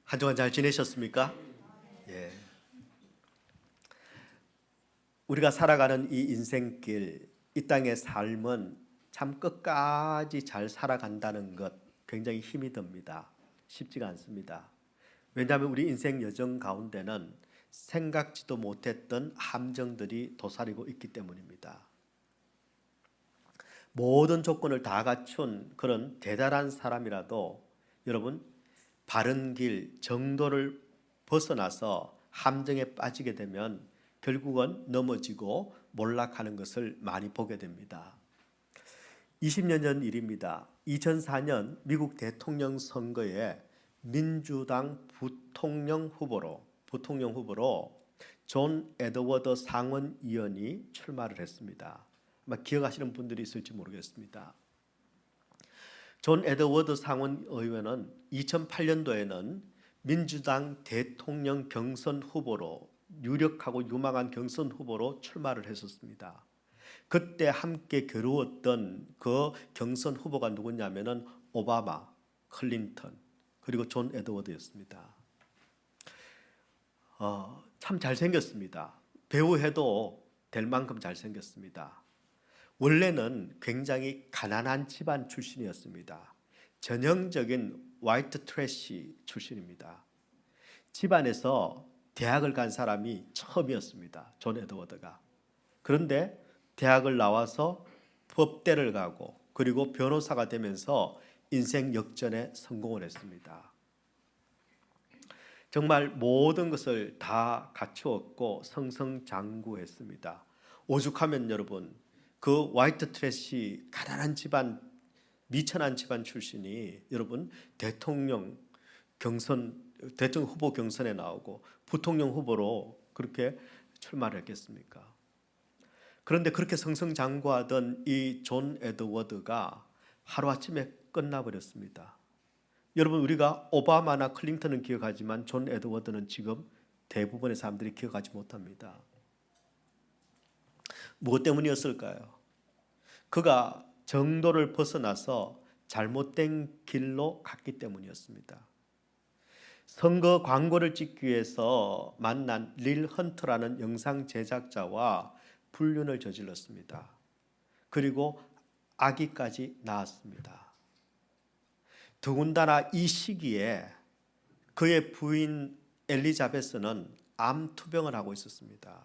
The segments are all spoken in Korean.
한 주간 잘 지내셨습니까? 예. 우리가 살아가는 이 인생길, 이 땅의 삶은 참 끝까지 잘 살아간다는 것 굉장히 힘이 듭니다. 쉽지가 않습니다. 왜냐하면 우리 인생 여정 가운데는 생각지도 못했던 함정들이 도사리고 있기 때문입니다. 모든 조건을 다 갖춘 그런 대단한 사람이라도 여러분 바른 길, 정도를 벗어나서 함정에 빠지게 되면 결국은 넘어지고 몰락하는 것을 많이 보게 됩니다. 20년 전 일입니다. 2004년 미국 대통령 선거에 민주당 부통령 후보로 존 에드워드 상원의원이 출마를 했습니다. 아마 기억하시는 분들이 있을지 모르겠습니다. 존 에드워드 상원의원은 2008년도에는 민주당 대통령 경선 후보로 유력하고 유망한 경선 후보로 출마를 했었습니다. 그때 함께 겨루었던 그 경선 후보가 누구냐면은 오바마, 클린턴 그리고 존 에드워드였습니다. 참 잘생겼습니다. 배우해도 될 만큼 잘생겼습니다. 원래는 굉장히 가난한 집안 출신이었습니다. 전형적인 화이트 트래시 출신입니다. 집안에서 대학을 간 사람이 처음이었습니다. 존 에드워드가. 그런데 대학을 나와서 법대를 가고 그리고 변호사가 되면서 인생 역전에 성공을 했습니다. 정말 모든 것을 다 갖추었고 승승장구했습니다. 오죽하면 여러분 그 화이트 트래시 가난한 집안 미천한 집안 출신이 여러분 대통령 후보 경선에 나오고 부통령 후보로 그렇게 출마를 했겠습니까? 그런데 그렇게 승승장구하던 이 존 에드워드가 하루아침에 끝나버렸습니다. 여러분 우리가 오바마나 클린턴은 기억하지만 존 에드워드는 지금 대부분의 사람들이 기억하지 못합니다. 무엇 때문이었을까요? 그가 정도를 벗어나서 잘못된 길로 갔기 때문이었습니다. 선거 광고를 찍기 위해서 만난 릴 헌터라는 영상 제작자와 불륜을 저질렀습니다. 그리고 아기까지 낳았습니다. 더군다나 이 시기에 그의 부인 엘리자베스는 암투병을 하고 있었습니다.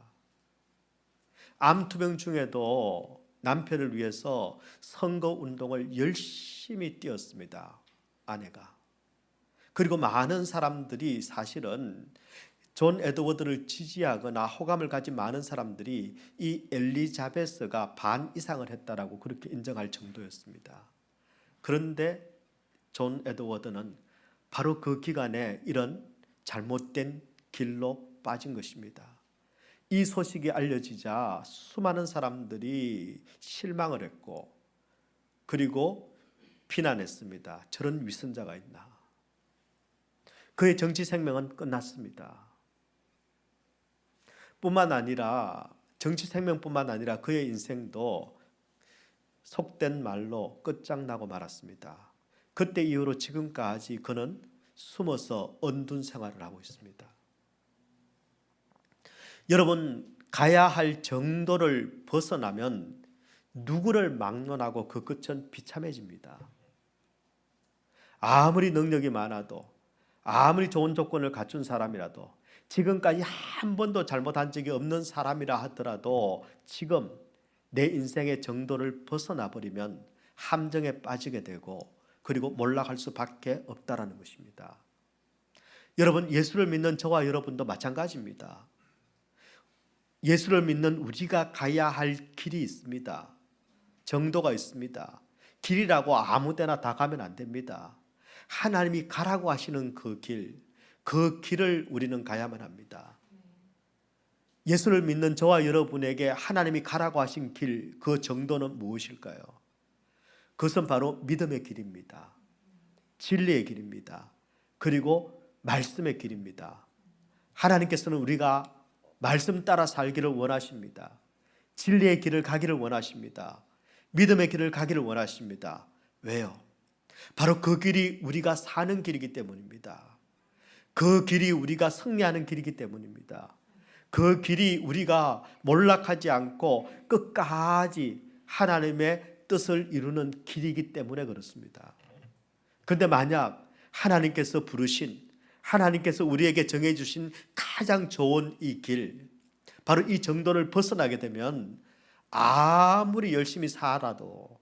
암투병 중에도 남편을 위해서 선거운동을 열심히 뛰었습니다. 아내가. 그리고 많은 사람들이 사실은 존 에드워드를 지지하거나 호감을 가진 많은 사람들이 이 엘리자베스가 반 이상을 했다라고 그렇게 인정할 정도였습니다. 그런데 존 에드워드는 바로 그 기간에 이런 잘못된 길로 빠진 것입니다. 이 소식이 알려지자 수많은 사람들이 실망을 했고 그리고 비난했습니다. 저런 위선자가 있나. 그의 정치 생명은 끝났습니다. 정치 생명뿐만 아니라 그의 인생도 속된 말로 끝장나고 말았습니다. 그때 이후로 지금까지 그는 숨어서 언둔 생활을 하고 있습니다. 여러분 가야 할 정도를 벗어나면 누구를 막론하고 그 끝은 비참해집니다. 아무리 능력이 많아도 아무리 좋은 조건을 갖춘 사람이라도 지금까지 한 번도 잘못한 적이 없는 사람이라 하더라도 지금 내 인생의 정도를 벗어나 버리면 함정에 빠지게 되고 그리고 몰락할 수밖에 없다라는 것입니다. 여러분 예수를 믿는 저와 여러분도 마찬가지입니다. 예수를 믿는 우리가 가야 할 길이 있습니다. 정도가 있습니다. 길이라고 아무 데나 다 가면 안 됩니다. 하나님이 가라고 하시는 그 길을 우리는 가야만 합니다. 예수를 믿는 저와 여러분에게 하나님이 가라고 하신 길, 그 정도는 무엇일까요? 그것은 바로 믿음의 길입니다. 진리의 길입니다. 그리고 말씀의 길입니다. 하나님께서는 우리가 말씀 따라 살기를 원하십니다. 진리의 길을 가기를 원하십니다. 믿음의 길을 가기를 원하십니다. 왜요? 바로 그 길이 우리가 사는 길이기 때문입니다. 그 길이 우리가 승리하는 길이기 때문입니다. 그 길이 우리가 몰락하지 않고 끝까지 하나님의 뜻을 이루는 길이기 때문에 그렇습니다. 그런데 만약 하나님께서 부르신, 하나님께서 우리에게 정해주신 가장 좋은 이 길, 바로 이 정도를 벗어나게 되면 아무리 열심히 살아도,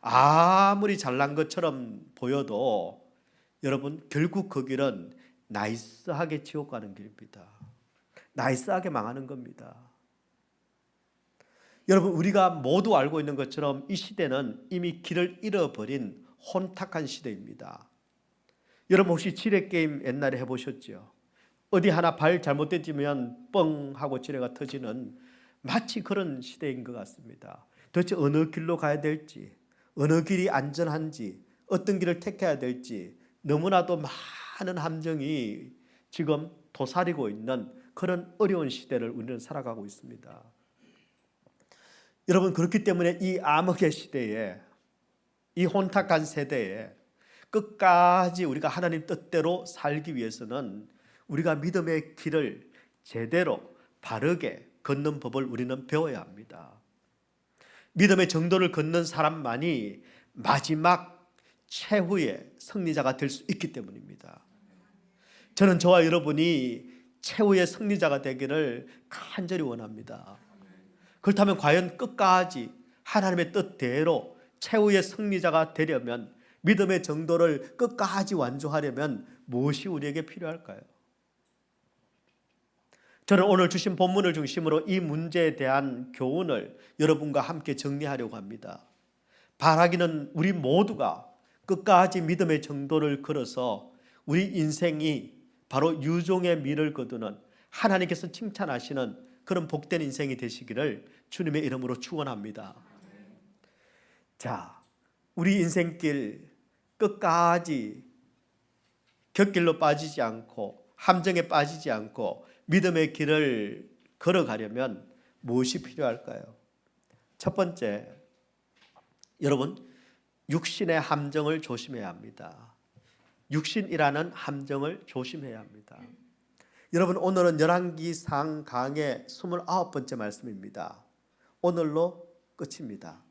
아무리 잘난 것처럼 보여도 여러분 결국 그 길은 나이스하게 지옥 가는 길입니다. 나이스하게 망하는 겁니다. 여러분, 우리가 모두 알고 있는 것처럼 이 시대는 이미 길을 잃어버린 혼탁한 시대입니다. 여러분 혹시 지뢰게임 옛날에 해보셨죠? 어디 하나 발 잘못되면 뻥 하고 지뢰가 터지는 마치 그런 시대인 것 같습니다. 도대체 어느 길로 가야 될지, 어느 길이 안전한지, 어떤 길을 택해야 될지 너무나도 많은 함정이 지금 도사리고 있는 그런 어려운 시대를 우리는 살아가고 있습니다. 여러분, 그렇기 때문에 이 암흑의 시대에, 이 혼탁한 세대에 끝까지 우리가 하나님 뜻대로 살기 위해서는 우리가 믿음의 길을 제대로 바르게 걷는 법을 우리는 배워야 합니다. 믿음의 정도를 걷는 사람만이 마지막 최후의 승리자가 될 수 있기 때문입니다. 저는 저와 여러분이 최후의 승리자가 되기를 간절히 원합니다. 그렇다면 과연 끝까지 하나님의 뜻대로 최후의 승리자가 되려면, 믿음의 정도를 끝까지 완주하려면 무엇이 우리에게 필요할까요? 저는 오늘 주신 본문을 중심으로 이 문제에 대한 교훈을 여러분과 함께 정리하려고 합니다. 바라기는 우리 모두가 끝까지 믿음의 정도를 걸어서 우리 인생이 바로 유종의 미를 거두는, 하나님께서 칭찬하시는 그런 복된 인생이 되시기를 주님의 이름으로 축원합니다. 자, 우리 인생길 끝까지 곁길로 빠지지 않고 함정에 빠지지 않고 믿음의 길을 걸어가려면 무엇이 필요할까요? 첫 번째, 여러분, 육신의 함정을 조심해야 합니다. 육신이라는 함정을 조심해야 합니다. 여러분, 오늘은 열왕기상 강의 29번째 말씀입니다. 오늘로 끝입니다.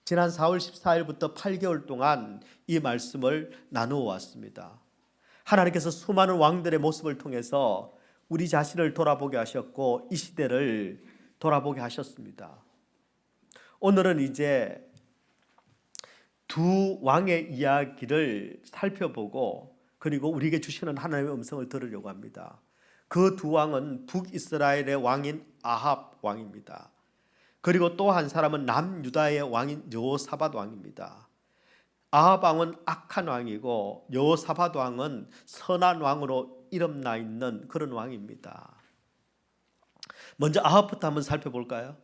지난 4월 14일부터 8개월 동안 이 말씀을 나누어 왔습니다. 하나님께서 수많은 왕들의 모습을 통해서 우리 자신을 돌아보게 하셨고 이 시대를 돌아보게 하셨습니다. 오늘은 이제 두 왕의 이야기를 살펴보고 그리고 우리에게 주시는 하나님의 음성을 들으려고 합니다. 그 두 왕은 북이스라엘의 왕인 아합 왕입니다. 그리고 또 한 사람은 남유다의 왕인 여호사밧 왕입니다. 아합 왕은 악한 왕이고 여호사밧 왕은 선한 왕으로 이름나 있는 그런 왕입니다. 먼저 아합부터 한번 살펴볼까요?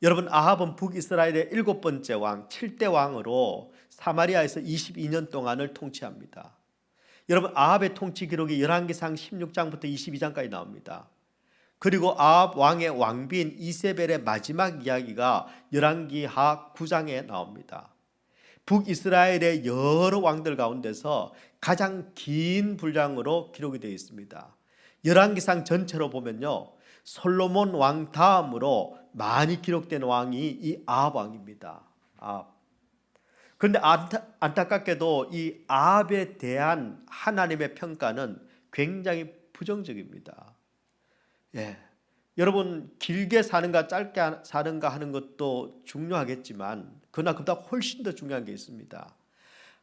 여러분, 아합은 북이스라엘의 7번째 왕, 7대 왕으로 사마리아에서 22년 동안을 통치합니다. 여러분, 아합의 통치 기록이 열왕기상 16장부터 22장까지 나옵니다. 그리고 아합 왕의 왕비인 이세벨의 마지막 이야기가 열왕기하 9장에 나옵니다. 북이스라엘의 여러 왕들 가운데서 가장 긴 분량으로 기록이 되어 있습니다. 열왕기상 전체로 보면요, 솔로몬 왕 다음으로 많이 기록된 왕이 이 아합 왕입니다. 아합. 그런데 안타깝게도 이 아합에 대한 하나님의 평가는 굉장히 부정적입니다. 예. 여러분, 길게 사는가 짧게 사는가 하는 것도 중요하겠지만 그러나 그보다 훨씬 더 중요한 게 있습니다.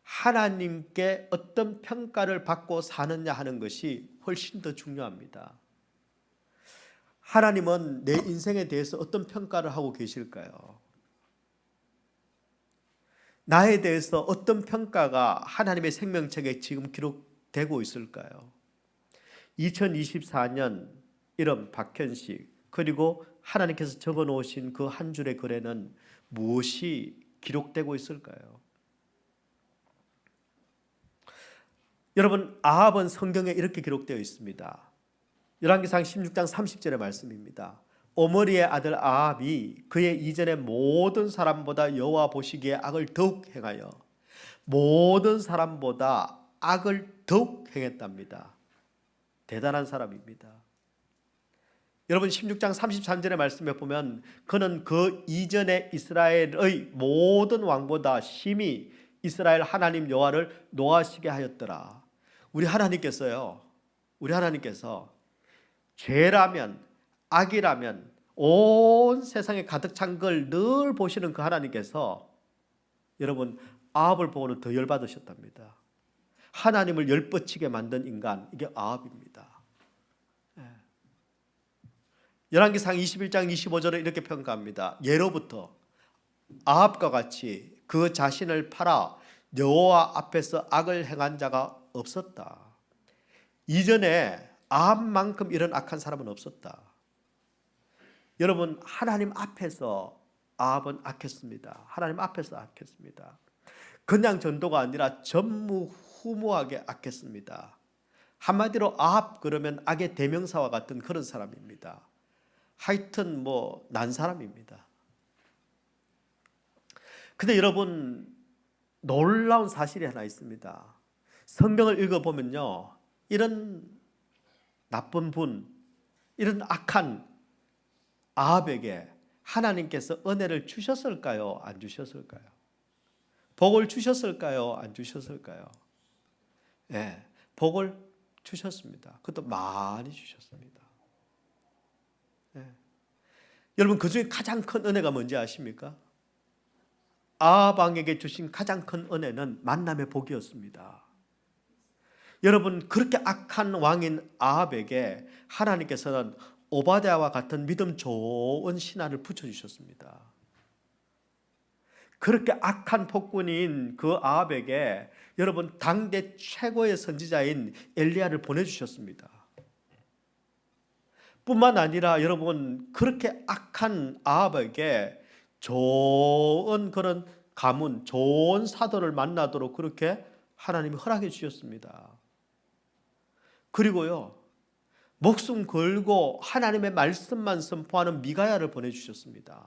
하나님께 어떤 평가를 받고 사느냐 하는 것이 훨씬 더 중요합니다. 하나님은 내 인생에 대해서 어떤 평가를 하고 계실까요? 나에 대해서 어떤 평가가 하나님의 생명책에 지금 기록되고 있을까요? 2024년 이름 박현식, 그리고 하나님께서 적어놓으신 그 한 줄의 글에는 무엇이 기록되고 있을까요? 여러분, 아합은 성경에 이렇게 기록되어 있습니다. 열왕기상 16장 30절의 말씀입니다. 오므리의 아들 아합이 그의 이전의 모든 사람보다 여호와 보시기에 악을 더욱 행하여 모든 사람보다 악을 더욱 행했답니다. 대단한 사람입니다. 여러분 16장 33절의 말씀에 보면 그는 그 이전에 이스라엘의 모든 왕보다 심히 이스라엘 하나님 여호와를 노하시게 하였더라. 우리 하나님께서 죄라면 악이라면 온 세상에 가득 찬 걸 늘 보시는 그 하나님께서 여러분 아합을 보고는 더 열받으셨답니다. 하나님을 열뻗치게 만든 인간, 이게 아합입니다. 열왕기상 21장 25절에 이렇게 평가합니다. 예로부터 아합과 같이 그 자신을 팔아 여호와 앞에서 악을 행한 자가 없었다. 이전에 아합만큼 이런 악한 사람은 없었다. 여러분 하나님 앞에서 아합은 악했습니다. 하나님 앞에서 악했습니다. 그냥 전도가 아니라 전무후무하게 악했습니다. 한마디로 아합 그러면 악의 대명사와 같은 그런 사람입니다. 하여튼 난 사람입니다. 근데 여러분 놀라운 사실이 하나 있습니다. 성경을 읽어보면요, 이런 나쁜 분, 이런 악한 아합에게 하나님께서 은혜를 주셨을까요? 안 주셨을까요? 복을 주셨을까요? 안 주셨을까요? 네, 복을 주셨습니다. 그것도 많이 주셨습니다. 네. 여러분 그 중에 가장 큰 은혜가 뭔지 아십니까? 아합 왕에게 주신 가장 큰 은혜는 만남의 복이었습니다. 여러분 그렇게 악한 왕인 아합에게 하나님께서는 오바댜와 같은 믿음 좋은 신하를 붙여주셨습니다. 그렇게 악한 폭군인 그 아합에게 여러분 당대 최고의 선지자인 엘리야를 보내주셨습니다. 뿐만 아니라 여러분 그렇게 악한 아합에게 좋은 그런 가문, 좋은 사도를 만나도록 그렇게 하나님이 허락해 주셨습니다. 그리고요 목숨 걸고 하나님의 말씀만 선포하는 미가야를 보내주셨습니다.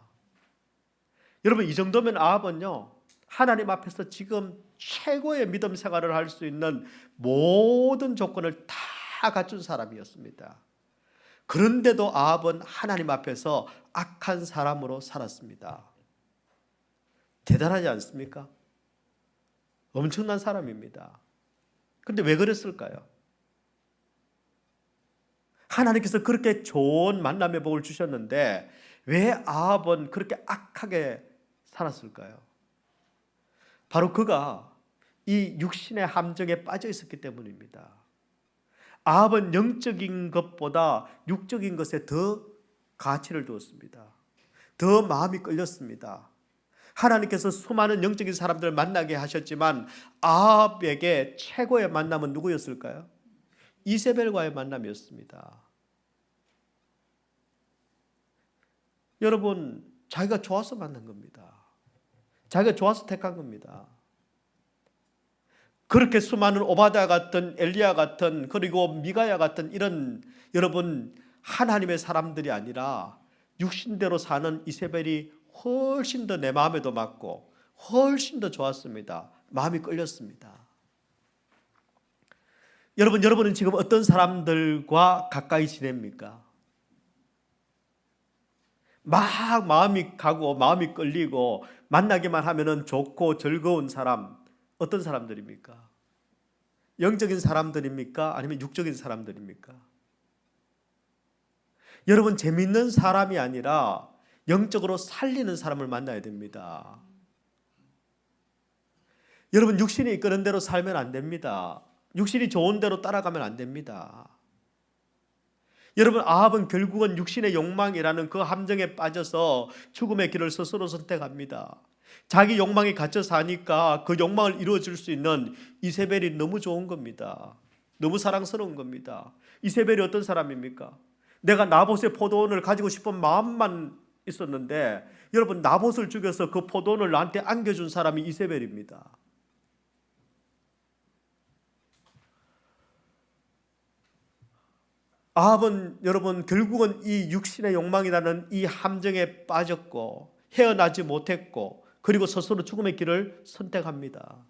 여러분 이 정도면 아합은요 하나님 앞에서 지금 최고의 믿음 생활을 할 수 있는 모든 조건을 다 갖춘 사람이었습니다. 그런데도 아합은 하나님 앞에서 악한 사람으로 살았습니다. 대단하지 않습니까? 엄청난 사람입니다. 그런데 왜 그랬을까요? 하나님께서 그렇게 좋은 만남의 복을 주셨는데 왜 아합은 그렇게 악하게 살았을까요? 바로 그가 이 육신의 함정에 빠져 있었기 때문입니다. 아합은 영적인 것보다 육적인 것에 더 가치를 두었습니다. 더 마음이 끌렸습니다. 하나님께서 수많은 영적인 사람들을 만나게 하셨지만 아합에게 최고의 만남은 누구였을까요? 이세벨과의 만남이었습니다. 여러분 자기가 좋아서 만난 겁니다. 자기가 좋아서 택한 겁니다. 그렇게 수많은 오바댜 같은 엘리야 같은 그리고 미가야 같은 이런 여러분 하나님의 사람들이 아니라 육신대로 사는 이세벨이 훨씬 더 내 마음에도 맞고 훨씬 더 좋았습니다. 마음이 끌렸습니다. 여러분은 지금 어떤 사람들과 가까이 지냅니까? 막 마음이 가고 마음이 끌리고 만나기만 하면은 좋고 즐거운 사람, 어떤 사람들입니까? 영적인 사람들입니까? 아니면 육적인 사람들입니까? 여러분 재밌는 사람이 아니라 영적으로 살리는 사람을 만나야 됩니다. 여러분 육신이 이끄는 대로 살면 안 됩니다. 육신이 좋은 대로 따라가면 안 됩니다. 여러분 아합은 결국은 육신의 욕망이라는 그 함정에 빠져서 죽음의 길을 스스로 선택합니다. 자기 욕망에 갇혀 사니까 그 욕망을 이루어질 수 있는 이세벨이 너무 좋은 겁니다. 너무 사랑스러운 겁니다. 이세벨이 어떤 사람입니까? 내가 나봇의 포도원을 가지고 싶은 마음만 있었는데 여러분 나봇을 죽여서 그 포도원을 나한테 안겨준 사람이 이세벨입니다. 아합은 여러분 결국은 이 육신의 욕망이라는 이 함정에 빠졌고 헤어나지 못했고 그리고 스스로 죽음의 길을 선택합니다.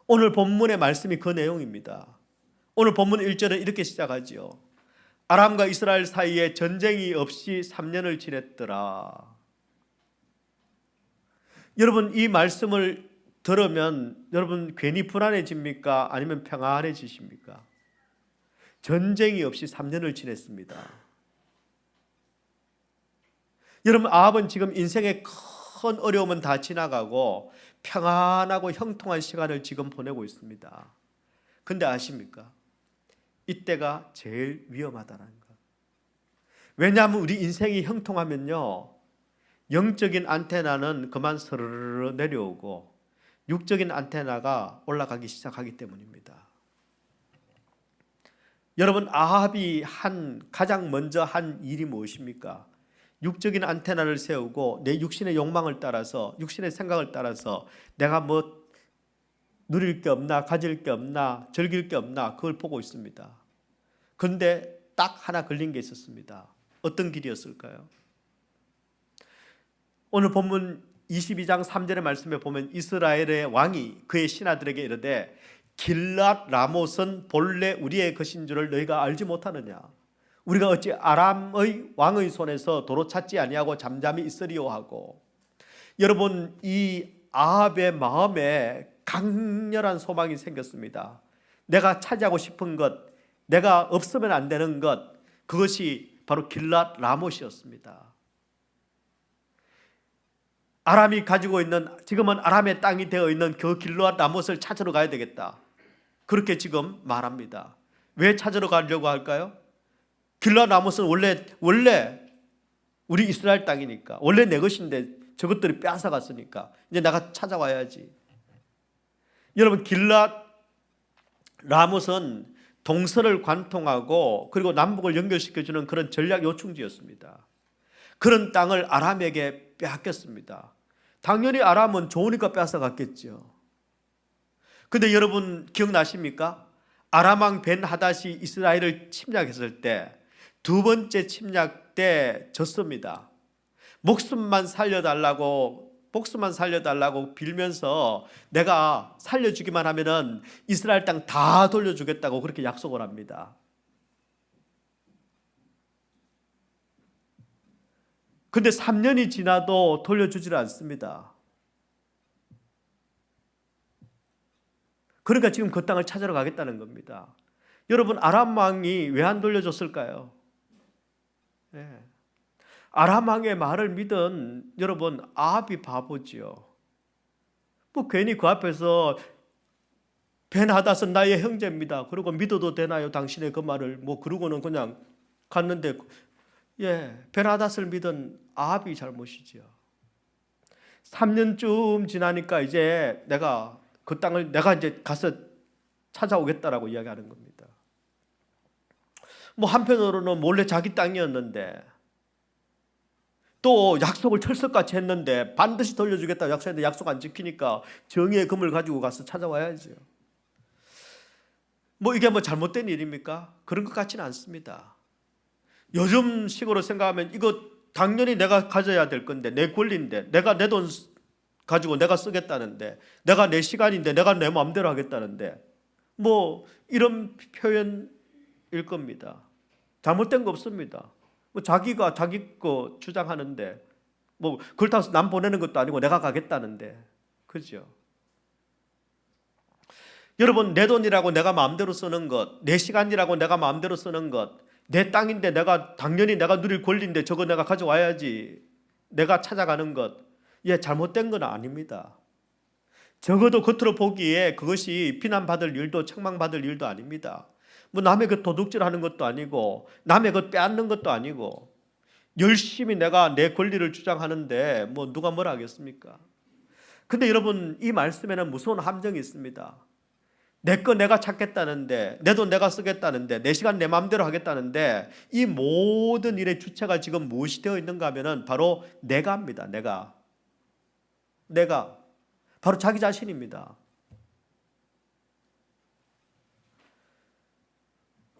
오늘 본문의 말씀이 그 내용입니다. 오늘 본문 1절은 이렇게 시작하지요. 아람과 이스라엘 사이에 전쟁이 없이 3년을 지냈더라. 여러분, 이 말씀을 들으면 여러분 괜히 불안해집니까? 아니면 평안해지십니까? 전쟁이 없이 3년을 지냈습니다. 여러분, 아합은 지금 인생의 큰 어려움은 다 지나가고 평안하고 형통한 시간을 지금 보내고 있습니다. 근데 아십니까? 이때가 제일 위험하다는 것. 왜냐하면 우리 인생이 형통하면요, 영적인 안테나는 그만 스르르 내려오고 육적인 안테나가 올라가기 시작하기 때문입니다. 여러분, 아합이 가장 먼저 한 일이 무엇입니까? 육적인 안테나를 세우고 내 육신의 욕망을 따라서, 육신의 생각을 따라서 내가 뭐 누릴 게 없나, 가질 게 없나, 즐길 게 없나, 그걸 보고 있습니다. 그런데 딱 하나 걸린 게 있었습니다. 어떤 길이었을까요? 오늘 본문 22장 3절의 말씀에 보면 이스라엘의 왕이 그의 신하들에게 이르되 길랏 라못은 본래 우리의 것인 줄을 너희가 알지 못하느냐? 우리가 어찌 아람의 왕의 손에서 도로 찾지 아니하고 잠잠히 있으리요 하고. 여러분, 이 아합의 마음에 강렬한 소망이 생겼습니다. 내가 차지하고 싶은 것, 내가 없으면 안 되는 것, 그것이 바로 길랏 라못이었습니다. 아람이 가지고 있는, 지금은 아람의 땅이 되어 있는 그 길랏 라못을 찾으러 가야 되겠다. 그렇게 지금 말합니다. 왜 찾으러 가려고 할까요? 길랏 라못은 원래 우리 이스라엘 땅이니까, 원래 내 것인데 저것들이 빼앗아갔으니까 이제 내가 찾아와야지. 여러분, 길랏 라못은 동서를 관통하고 그리고 남북을 연결시켜주는 그런 전략 요충지였습니다. 그런 땅을 아람에게 빼앗겼습니다. 당연히 아람은 좋으니까 빼앗아갔겠죠. 근데 여러분 기억나십니까? 아람 왕 벤하닷이 이스라엘을 침략했을 때 두 번째 침략 때 졌습니다. 목숨만 살려달라고 빌면서 내가 살려주기만 하면은 이스라엘 땅 다 돌려주겠다고 그렇게 약속을 합니다. 근데 3년이 지나도 돌려주질 않습니다. 그러니까 지금 그 땅을 찾으러 가겠다는 겁니다. 여러분, 아람 왕이 왜 안 돌려줬을까요? 네. 아람 왕의 말을 믿은 여러분 아합이 바보지요. 뭐 괜히 그 앞에서 벤하닷은 나의 형제입니다. 그리고 믿어도 되나요? 당신의 그 말을. 뭐 그러고는 그냥 갔는데, 벤하닷을 믿은 아합이 잘못이지요. 3년쯤 지나니까 이제 내가 그 땅을 내가 이제 가서 찾아오겠다라고 이야기하는 겁니다. 뭐 한편으로는 몰래 자기 땅이었는데 또 약속을 철석같이 했는데 반드시 돌려주겠다고 약속했는데 약속 안 지키니까 정의의 금을 가지고 가서 찾아와야죠. 뭐 이게 뭐 잘못된 일입니까? 그런 것 같지는 않습니다. 요즘 식으로 생각하면 이거 당연히 내가 가져야 될 건데, 내 권리인데, 내가 내 돈 가지고 내가 쓰겠다는데, 내가 내 시간인데 내가 내 마음대로 하겠다는데, 뭐 이런 표현일 겁니다. 잘못된 거 없습니다. 뭐 자기가 자기 거 주장하는데 뭐 그렇다고 남 보내는 것도 아니고 내가 가겠다는데, 그죠? 여러분, 내 돈이라고 내가 마음대로 쓰는 것, 내 시간이라고 내가 마음대로 쓰는 것, 내 땅인데 당연히 내가 누릴 권리인데 저거 내가 가져와야지, 내가 찾아가는 것, 잘못된 건 아닙니다. 적어도 겉으로 보기에 그것이 비난받을 일도 책망받을 일도 아닙니다. 뭐 남의 것 도둑질하는 것도 아니고 남의 것 빼앗는 것도 아니고 열심히 내가 내 권리를 주장하는데 뭐 누가 뭐라 하겠습니까? 근데 여러분, 이 말씀에는 무서운 함정이 있습니다. 내 거 내가 찾겠다는데, 내 돈 내가 쓰겠다는데, 내 시간 내 마음대로 하겠다는데, 이 모든 일의 주체가 지금 무엇이 되어 있는가 하면은 바로 내가입니다. 내가 바로 자기 자신입니다.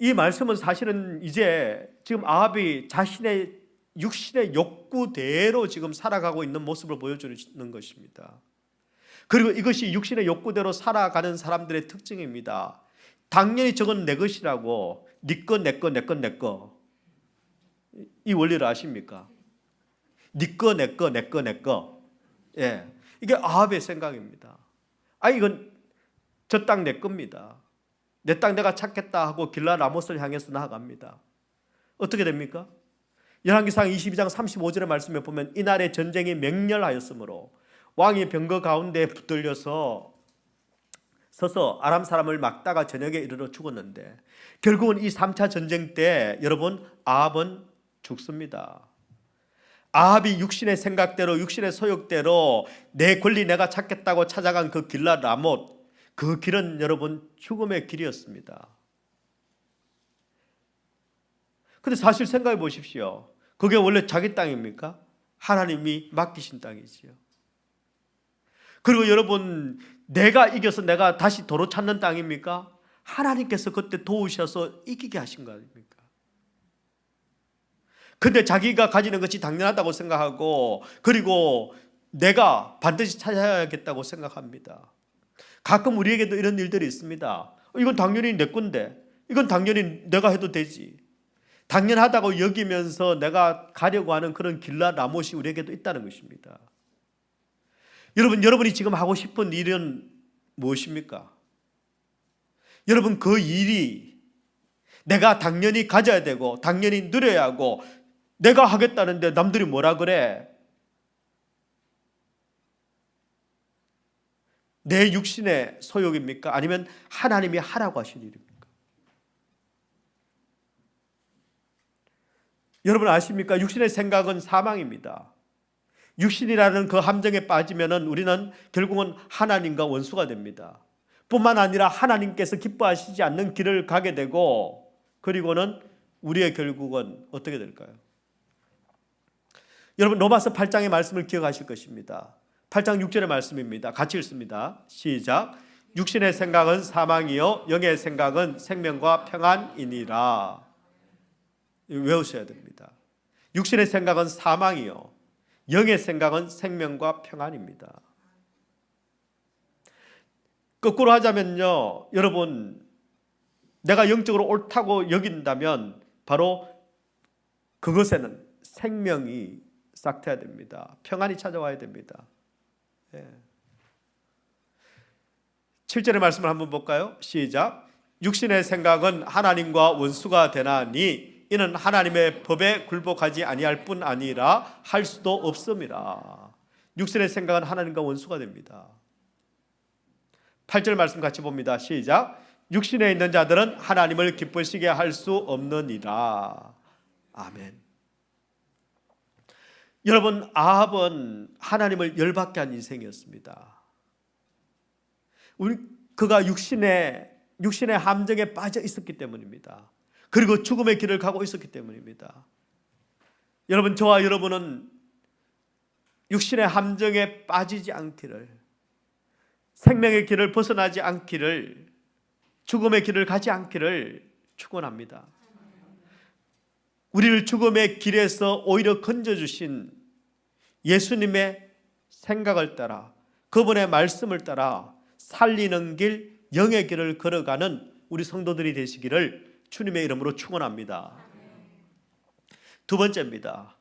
이 말씀은 사실은 이제 지금 아합이 자신의 육신의 욕구대로 지금 살아가고 있는 모습을 보여주는 것입니다. 그리고 이것이 육신의 욕구대로 살아가는 사람들의 특징입니다. 당연히 저건 내 것이라고. 네 거, 내 거, 내 거, 내 거. 이 원리를 아십니까? 네 거, 내 거, 내 거, 내 거. 예, 이게 아합의 생각입니다. 이건 저 땅 내 겁니다. 내 땅 내가 찾겠다 하고 길라 라못을 향해서 나아갑니다. 어떻게 됩니까? 열왕기상 22장 35절의 말씀에 보면 이날에 전쟁이 맹렬하였으므로 왕이 병거 가운데 붙들려서 서서 아람 사람을 막다가 저녁에 이르러 죽었는데, 결국은 이 3차 전쟁 때 여러분 아합은 죽습니다. 아합이 육신의 생각대로, 육신의 소욕대로 내 권리 내가 찾겠다고 찾아간 그 길라 라못, 그 길은 여러분 죽음의 길이었습니다. 근데 사실 생각해 보십시오. 그게 원래 자기 땅입니까? 하나님이 맡기신 땅이지요. 그리고 여러분, 내가 이겨서 내가 다시 도로 찾는 땅입니까? 하나님께서 그때 도우셔서 이기게 하신 거 아닙니까? 근데 자기가 가지는 것이 당연하다고 생각하고, 그리고 내가 반드시 찾아야겠다고 생각합니다. 가끔 우리에게도 이런 일들이 있습니다. 이건 당연히 내 건데, 이건 당연히 내가 해도 되지. 당연하다고 여기면서 내가 가려고 하는 그런 길라 라못이 우리에게도 있다는 것입니다. 여러분이 지금 하고 싶은 일은 무엇입니까? 여러분, 그 일이 내가 당연히 가져야 되고 당연히 누려야 하고 내가 하겠다는데 남들이 뭐라 그래? 내 육신의 소욕입니까? 아니면 하나님이 하라고 하신 일입니까? 여러분 아십니까? 육신의 생각은 사망입니다. 육신이라는 그 함정에 빠지면은 우리는 결국은 하나님과 원수가 됩니다. 뿐만 아니라 하나님께서 기뻐하시지 않는 길을 가게 되고, 그리고는 우리의 결국은 어떻게 될까요? 여러분 로마서 8장의 말씀을 기억하실 것입니다. 8장 6절의 말씀입니다. 같이 읽습니다. 시작. 육신의 생각은 사망이요 영의 생각은 생명과 평안이니라. 외우셔야 됩니다. 육신의 생각은 사망이요 영의 생각은 생명과 평안입니다. 거꾸로 하자면요, 여러분, 내가 영적으로 옳다고 여긴다면 바로 그것에는 생명이 싹트야 됩니다. 평안이 찾아와야 됩니다. 7절의 말씀을 한번 볼까요? 시작. 육신의 생각은 하나님과 원수가 되나니 이는 하나님의 법에 굴복하지 아니할 뿐 아니라 할 수도 없음이라. 육신의 생각은 하나님과 원수가 됩니다. 8절 말씀 같이 봅니다. 시작. 육신에 있는 자들은 하나님을 기쁘시게 할 수 없느니라. 아멘. 여러분, 아합은 하나님을 열받게 한 인생이었습니다. 그가 육신의 함정에 빠져 있었기 때문입니다. 그리고 죽음의 길을 가고 있었기 때문입니다. 여러분, 저와 여러분은 육신의 함정에 빠지지 않기를, 생명의 길을 벗어나지 않기를, 죽음의 길을 가지 않기를 축원합니다. 우리를 죽음의 길에서 오히려 건져주신 예수님의 생각을 따라, 그분의 말씀을 따라 살리는 길, 영의 길을 걸어가는 우리 성도들이 되시기를 주님의 이름으로 축원합니다. 두 번째입니다.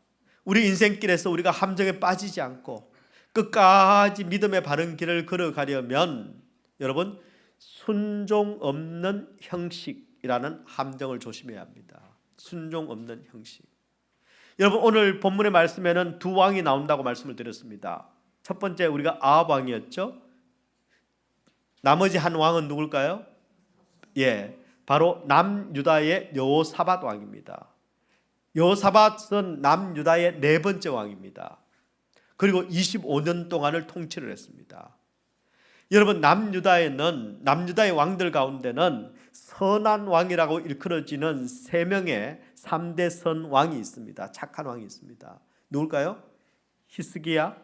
우리 인생길에서 우리가 함정에 빠지지 않고 끝까지 믿음의 바른 길을 걸어가려면 여러분, 순종 없는 형식이라는 함정을 조심해야 합니다. 순종 없는 형식. 여러분, 오늘 본문의 말씀에는 두 왕이 나온다고 말씀을 드렸습니다. 첫 번째 우리가 아합 왕이었죠. 나머지 한 왕은 누굴까요? 바로 남유다의 여호사밧 왕입니다. 여호사밧은 남유다의 네 번째 왕입니다. 그리고 25년 동안을 통치를 했습니다. 여러분, 남유다의 왕들 가운데는 선한 왕이라고 일컬어지는 3명의 3대 선 왕이 있습니다. 착한 왕이 있습니다. 누굴까요? 히스기야,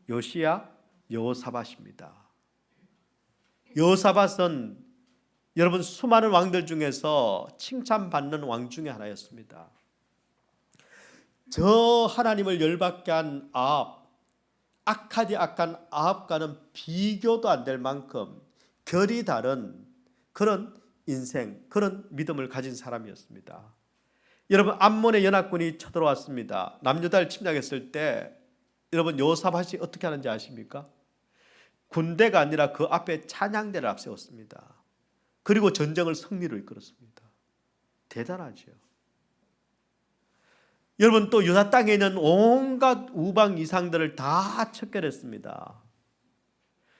요시야, 여호사밧입니다. 여호사밧은 여러분 수많은 왕들 중에서 칭찬받는 왕 중에 하나였습니다. 저 하나님을 열받게 한 아합, 악하디 악한 아합과는 비교도 안 될 만큼 결이 다른 그런 인생, 그런 믿음을 가진 사람이었습니다. 여러분, 암몬의 연합군이 쳐들어왔습니다. 남유다를 침략했을 때 여러분 여호사밧이 어떻게 하는지 아십니까? 군대가 아니라 그 앞에 찬양대를 앞세웠습니다. 그리고 전쟁을 승리로 이끌었습니다. 대단하죠. 여러분, 또 유다 땅에 있는 온갖 우방 이상들을 다 척결했습니다.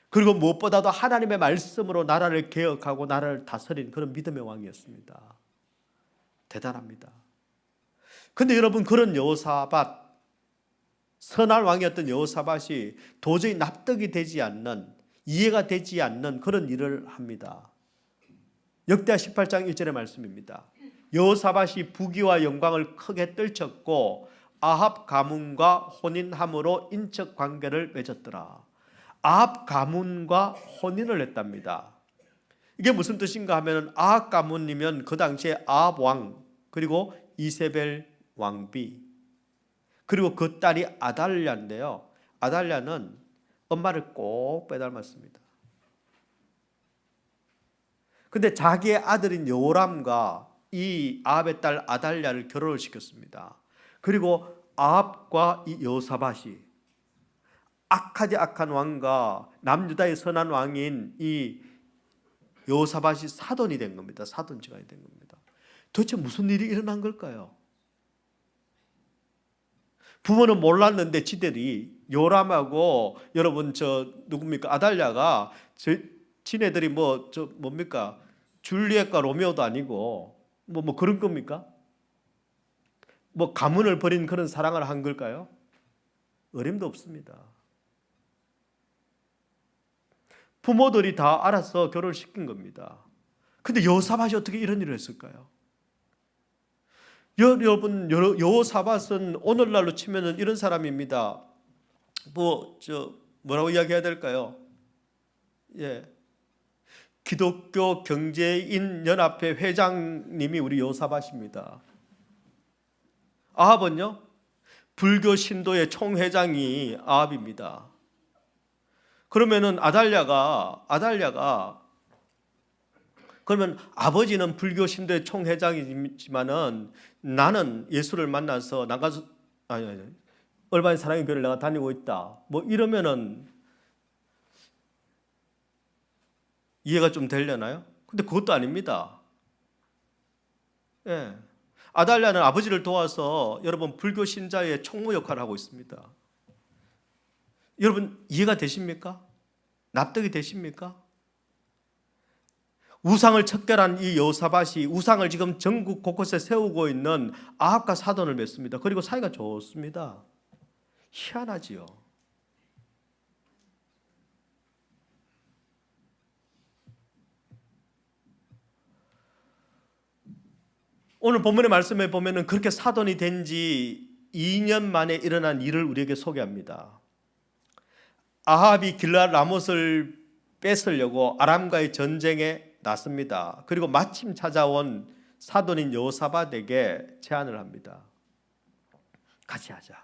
그리고 무엇보다도 하나님의 말씀으로 나라를 개혁하고 나라를 다스린 그런 믿음의 왕이었습니다. 대단합니다. 근데 여러분, 그런 여호사밧, 선한 왕이었던 여호사밧이 도저히 납득이 되지 않는, 이해가 되지 않는 그런 일을 합니다. 역대하 18장 1절의 말씀입니다. 여호사밧이 부귀와 영광을 크게 떨쳤고 아합 가문과 혼인함으로 인척 관계를 맺었더라. 아합 가문과 혼인을 했답니다. 이게 무슨 뜻인가 하면, 아합 가문이면 그 당시에 아합 왕, 그리고 이세벨 왕비, 그리고 그 딸이 아달랴인데요. 아달랴는 엄마를 꼭 빼닮았습니다. 근데 자기의 아들인 여호람과 이 아합의 딸 아달랴를 결혼을 시켰습니다. 그리고 아합과 이 여호사밧이 악하디 악한 왕과 남유다의 선한 왕인 이 여호사밧이 사돈이 된 겁니다. 사돈지간이 된 겁니다. 도대체 무슨 일이 일어난 걸까요? 부모는 몰랐는데 지들이, 요람하고 여러분 누굽니까? 아달랴가 지네들이 뭡니까? 줄리엣과 로미오도 아니고 뭐 그런 겁니까? 뭐 가문을 버린 그런 사랑을 한 걸까요? 어림도 없습니다. 부모들이 다 알아서 결혼을 시킨 겁니다. 근데 여호사밧이 어떻게 이런 일을 했을까요? 여러분, 여호사밧은 오늘날로 치면은 이런 사람입니다. 뭐라고 이야기해야 될까요? 예. 기독교 경제인 연합회 회장님이 우리 여호사밧입니다. 아합은요? 불교 신도의 총회장이 아합입니다. 그러면은 아달랴가 그러면 아버지는 불교 신도의 총회장이지만은 나는 예수를 만나서 얼바인 사랑의 교회를 내가 다니고 있다. 뭐 이러면은 이해가 좀 되려나요? 근데 그것도 아닙니다. 예. 아달랴는 아버지를 도와서 여러분 불교 신자의 총무 역할을 하고 있습니다. 여러분 이해가 되십니까? 납득이 되십니까? 우상을 척결한 이 여호사밧이 우상을 지금 전국 곳곳에 세우고 있는 아합과 사돈을 맺습니다. 그리고 사이가 좋습니다. 희한하지요. 오늘 본문의 말씀에 보면은 그렇게 사돈이 된 지 2년 만에 일어난 일을 우리에게 소개합니다. 아합이 길르앗 라못을 뺏으려고 아람과의 전쟁에 났습니다. 그리고 마침 찾아온 사돈인 여호사밧에게 제안을 합니다. 같이 하자.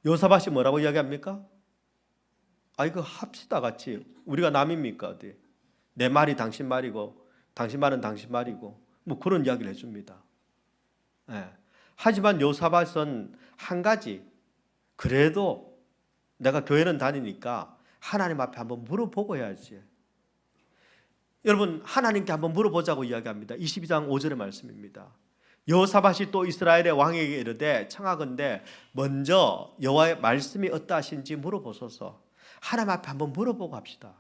여호사밧이 뭐라고 이야기합니까? 이거 합시다 같이. 우리가 남입니까? 어디? 내 말이 당신 말이고 당신 말은 당신 말이고 뭐 그런 이야기를 해줍니다. 예. 하지만 여호사밧은 한 가지, 그래도 내가 교회는 다니니까 하나님 앞에 한번 물어보고 해야지. 여러분 하나님께 한번 물어보자고 이야기합니다. 22장 5절의 말씀입니다. 여호사밧이 또 이스라엘의 왕에게 이르되 청하건대 먼저 여호와의 말씀이 어떠하신지 물어보소서. 하나님 앞에 한번 물어보고 합시다.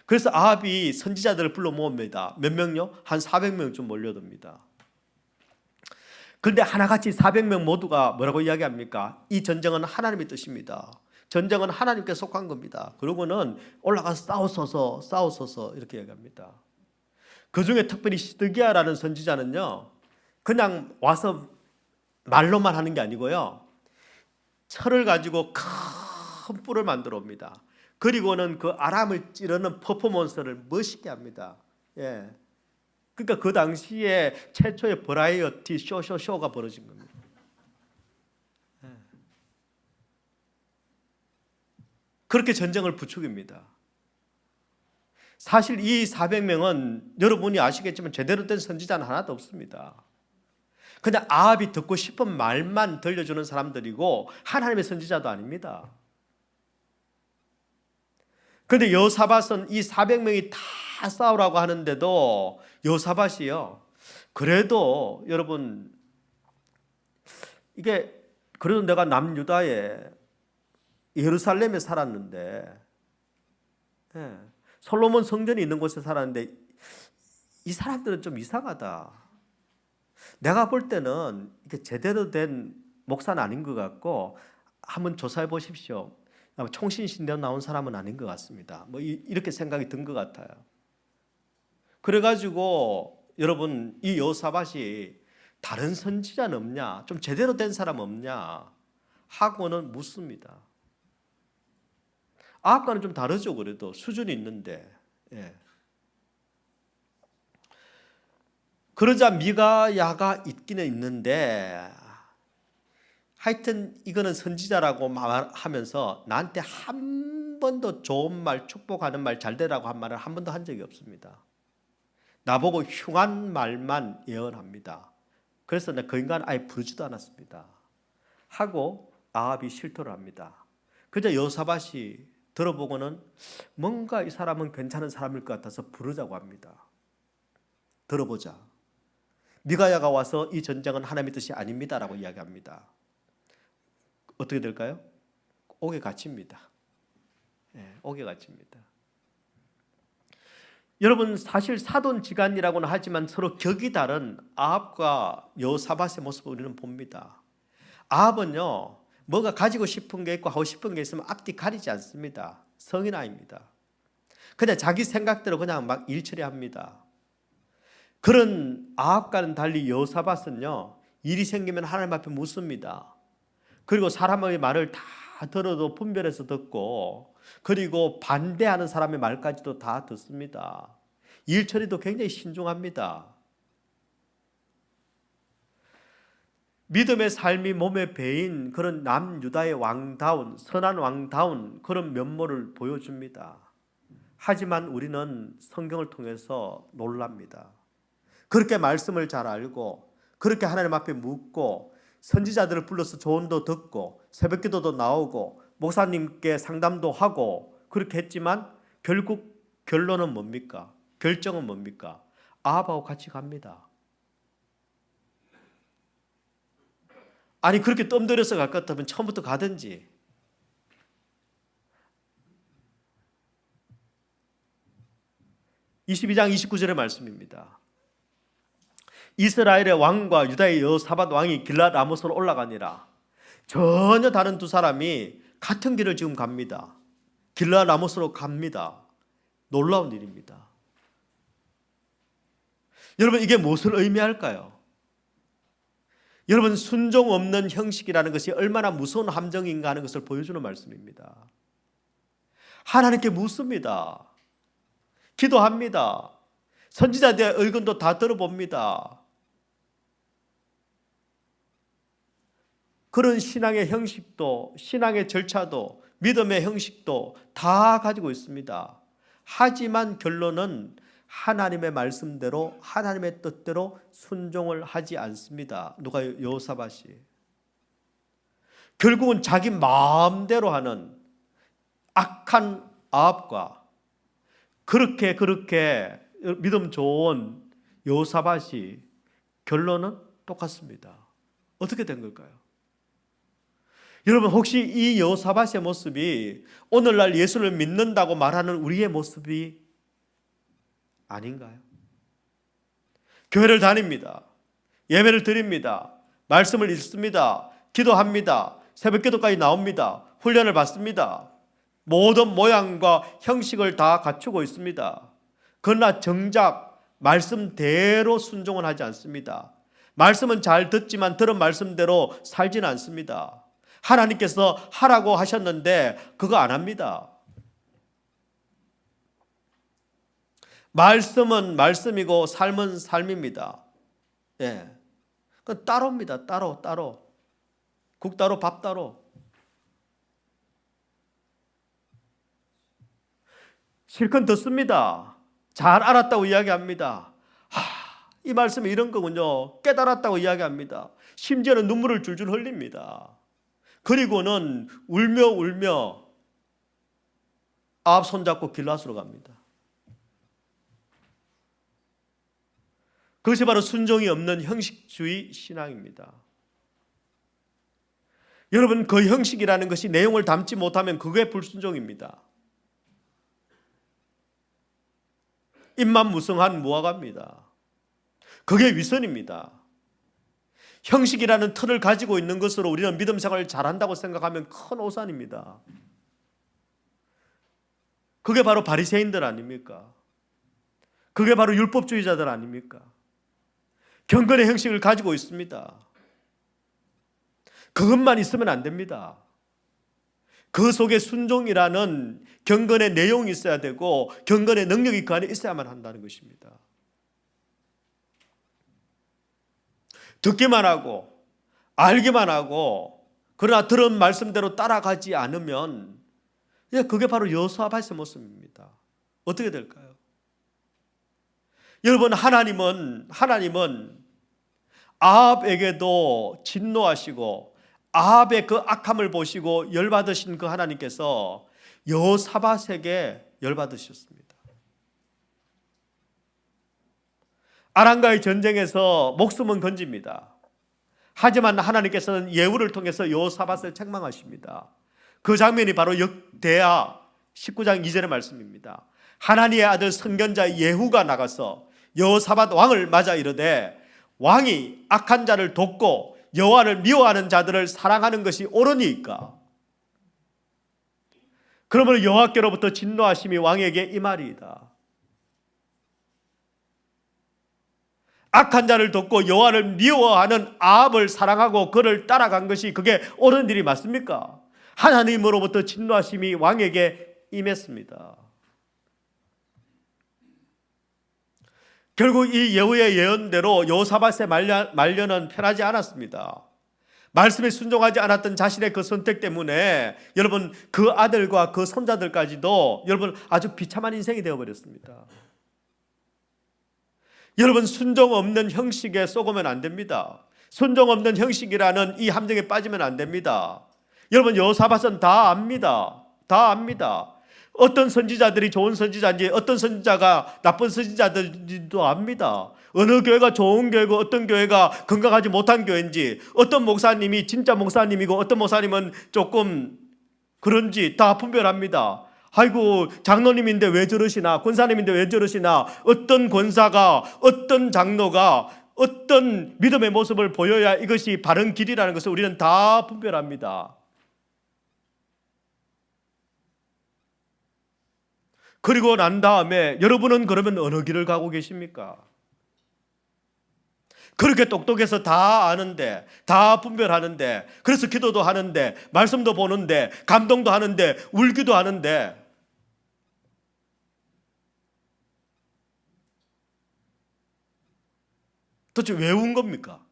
그래서 아합이 선지자들을 불러 모읍니다. 몇 명요? 한 400명쯤 몰려듭니다. 그런데 하나같이 400명 모두가 뭐라고 이야기합니까? 이 전쟁은 하나님의 뜻입니다. 전쟁은 하나님께 속한 겁니다. 그러고는 올라가서 싸우소서 이렇게 얘기합니다. 그 중에 특별히 시드기야라는 선지자는요, 그냥 와서 말로만 하는 게 아니고요, 철을 가지고 큰 뿔을 만들어 옵니다. 그리고는 그 아람을 찌르는 퍼포먼스를 멋있게 합니다. 예. 그러니까 그 당시에 최초의 버라이어티 쇼가 벌어진 겁니다. 예. 그렇게 전쟁을 부추깁니다. 사실 이 400명은 여러분이 아시겠지만 제대로 된 선지자는 하나도 없습니다. 그냥 아합이 듣고 싶은 말만 들려주는 사람들이고 하나님의 선지자도 아닙니다. 그런데 여호사밧은 이 400명이 다 싸우라고 하는데도 여호사밧이요, 그래도 여러분, 이게 그래도 내가 남유다에 예루살렘에 살았는데, 솔로몬 성전이 있는 곳에 살았는데 이 사람들은 좀 이상하다. 내가 볼 때는 이게 제대로 된 목사는 아닌 것 같고 한번 조사해 보십시오. 총신신대로 나온 사람은 아닌 것 같습니다. 뭐 이렇게 생각이 든 것 같아요. 그래가지고 여러분, 이 여호사밧이 다른 선지자는 없냐, 좀 제대로 된 사람 없냐 하고는 묻습니다. 아합과는 좀 다르죠. 그래도 수준이 있는데. 그러자 미가야가 있기는 있는데, 하여튼 이거는 선지자라고 말하면서 나한테 한 번도 좋은 말, 축복하는 말, 잘 되라고 한 말을 한 번도 한 적이 없습니다. 나보고 흉한 말만 예언합니다. 그래서 내가 그 인간을 아예 부르지도 않았습니다. 하고 아합이 실토를 합니다. 그저 여호사밧이 들어보고는 뭔가 이 사람은 괜찮은 사람일 것 같아서 부르자고 합니다. 들어보자. 미가야가 와서 이 전쟁은 하나님의 뜻이 아닙니다라고 이야기합니다. 어떻게 될까요? 옥에 갇힙니다. 옥에 갇힙니다. 여러분, 사실 사돈지간이라고는 하지만 서로 격이 다른 아합과 여호사밧의 모습을 우리는 봅니다. 아합은요, 뭐가 가지고 싶은 게 있고 하고 싶은 게 있으면 앞뒤 가리지 않습니다. 성인 아입니다. 그냥 자기 생각대로 그냥 막 일처리합니다. 그런 아합과는 달리 여호사밧은요, 일이 생기면 하나님 앞에 묻습니다. 그리고 사람의 말을 다 들어도 분별해서 듣고, 그리고 반대하는 사람의 말까지도 다 듣습니다. 일 처리도 굉장히 신중합니다. 믿음의 삶이 몸에 배인 그런 남유다의 왕다운, 선한 왕다운 그런 면모를 보여줍니다. 하지만 우리는 성경을 통해서 놀랍니다. 그렇게 말씀을 잘 알고, 그렇게 하나님 앞에 묻고, 선지자들을 불러서 조언도 듣고, 새벽기도도 나오고, 목사님께 상담도 하고 그렇게 했지만 결국 결론은 뭡니까? 결정은 뭡니까? 아합하고 같이 갑니다. 아니, 그렇게 뜸들여서 갈 것 같으면 처음부터 가든지. (22장 29절의) 말씀입니다. 이스라엘의 왕과 유다의 여호사밧 왕이 길랏 라모스로 올라가니라. 전혀 다른 두 사람이 같은 길을 지금 갑니다. 길랏 라모스로 갑니다. 놀라운 일입니다. 여러분, 이게 무엇을 의미할까요? 여러분, 순종 없는 형식이라는 것이 얼마나 무서운 함정인가 하는 것을 보여주는 말씀입니다. 하나님께 묻습니다. 기도합니다. 선지자들의 의견도 다 들어봅니다. 그런 신앙의 형식도, 신앙의 절차도, 믿음의 형식도 다 가지고 있습니다. 하지만 결론은 하나님의 말씀대로, 하나님의 뜻대로 순종을 하지 않습니다. 누가? 여호사밧이. 결국은 자기 마음대로 하는 악한 아합과 그렇게 믿음 좋은 여호사밧이 결론은 똑같습니다. 어떻게 된 걸까요? 여러분, 혹시 이 여호사밧의 모습이 오늘날 예수를 믿는다고 말하는 우리의 모습이 아닌가요? 교회를 다닙니다. 예배를 드립니다. 말씀을 읽습니다. 기도합니다. 새벽기도까지 나옵니다. 훈련을 받습니다. 모든 모양과 형식을 다 갖추고 있습니다. 그러나 정작 말씀대로 순종은 하지 않습니다. 말씀은 잘 듣지만 들은 말씀대로 살지는 않습니다. 하나님께서 하라고 하셨는데 그거 안 합니다. 말씀은 말씀이고 삶은 삶입니다. 그 따로입니다. 따로. 국 따로 밥 따로. 실컷 듣습니다. 잘 알았다고 이야기합니다. 이 말씀이 이런 거군요. 깨달았다고 이야기합니다. 심지어는 눈물을 줄줄 흘립니다. 그리고는 울며 울며 아합 손잡고 길라스로 갑니다. 그것이 바로 순종이 없는 형식주의 신앙입니다. 여러분, 그 형식이라는 것이 내용을 담지 못하면 그게 불순종입니다. 입만 무성한 무화과입니다. 그게 위선입니다. 형식이라는 틀을 가지고 있는 것으로 우리는 믿음 생활을 잘한다고 생각하면 큰 오산입니다. 그게 바로 바리새인들 아닙니까? 그게 바로 율법주의자들 아닙니까? 경건의 형식을 가지고 있습니다. 그것만 있으면 안 됩니다. 그 속에 순종이라는 경건의 내용이 있어야 되고 경건의 능력이 그 안에 있어야만 한다는 것입니다. 듣기만 하고 알기만 하고 그러나 들은 말씀대로 따라가지 않으면 그게 바로 여호사밧의 모습입니다. 어떻게 될까요? 여러분, 하나님은 아합에게도 진노하시고 아합의 그 악함을 보시고 열받으신 그 하나님께서 여호사밧에게 열받으셨습니다. 아람과의 전쟁에서 목숨은 건집니다. 하지만 하나님께서는 예후를 통해서 여호사밧을 책망하십니다. 그 장면이 바로 역대하 19장 2절의 말씀입니다. 하나님의 아들 선견자 예후가 나가서 여호사밧 왕을 맞아 이르되 왕이 악한 자를 돕고 여호와를 미워하는 자들을 사랑하는 것이 옳으니까 그러므로 여호와께로부터 진노하심이 왕에게 임하리이다. 악한 자를 돕고 여호와를 미워하는 아합을 사랑하고 그를 따라간 것이 그게 옳은 일이 맞습니까? 하나님으로부터 진노하심이 왕에게 임했습니다. 결국 이 예후의 예언대로 여호사밧의 말년은 편하지 않았습니다. 말씀에 순종하지 않았던 자신의 그 선택 때문에 여러분 그 아들과 그 손자들까지도 여러분 아주 비참한 인생이 되어버렸습니다. 여러분, 순종 없는 형식에 속으면 안 됩니다. 순종 없는 형식이라는 이 함정에 빠지면 안 됩니다. 여러분, 여호사밧은 다 압니다. 다 압니다. 어떤 선지자들이 좋은 선지자인지 어떤 선지자가 나쁜 선지자들인지도 압니다. 어느 교회가 좋은 교회고 어떤 교회가 건강하지 못한 교회인지 어떤 목사님이 진짜 목사님이고 어떤 목사님은 조금 그런지 다 분별합니다. 아이고, 장로님인데 왜 저러시나, 권사님인데 왜 저러시나, 어떤 권사가 어떤 장로가 어떤 믿음의 모습을 보여야 이것이 바른 길이라는 것을 우리는 다 분별합니다. 그리고 난 다음에 여러분은 그러면 어느 길을 가고 계십니까? 그렇게 똑똑해서 다 아는데, 다 분별하는데, 그래서 기도도 하는데, 말씀도 보는데, 감동도 하는데, 울기도 하는데, 도대체 왜 운 겁니까?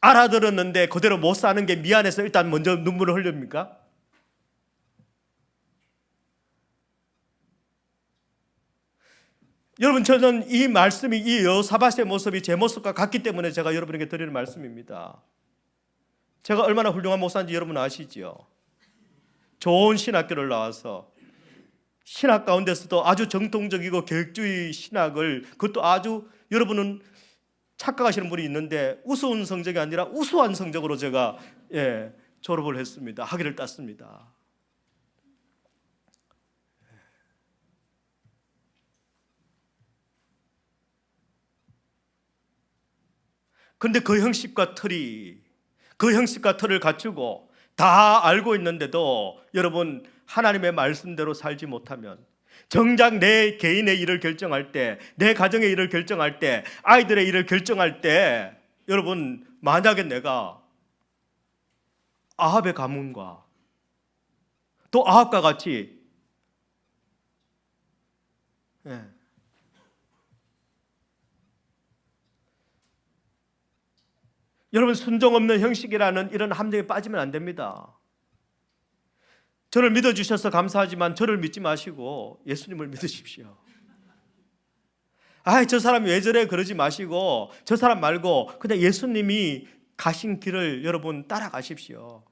알아들었는데 그대로 못 사는 게 미안해서 일단 먼저 눈물을 흘립니까? 여러분, 저는 이 말씀이 이 여호사밧의 모습이 제 모습과 같기 때문에 제가 여러분에게 드리는 말씀입니다. 제가 얼마나 훌륭한 목사인지 여러분 아시지요? 좋은 신학교를 나와서 신학 가운데서도 아주 정통적이고 계획주의 신학을, 그것도 아주 여러분은 착각하시는 분이 있는데 우스운 성적이 아니라 우수한 성적으로 제가 졸업을 했습니다. 학위를 땄습니다. 그런데 그 형식과 틀을 갖추고 다 알고 있는데도 여러분 하나님의 말씀대로 살지 못하면 정작 내 개인의 일을 결정할 때, 내 가정의 일을 결정할 때, 아이들의 일을 결정할 때 여러분 만약에 내가 아합의 가문과 또 아합과 같이 여러분 순종 없는 형식이라는 이런 함정에 빠지면 안 됩니다. 저를 믿어주셔서 감사하지만 저를 믿지 마시고 예수님을 믿으십시오. 저 사람이 왜 저래 그러지 마시고 저 사람 말고 그냥 예수님이 가신 길을 여러분 따라가십시오.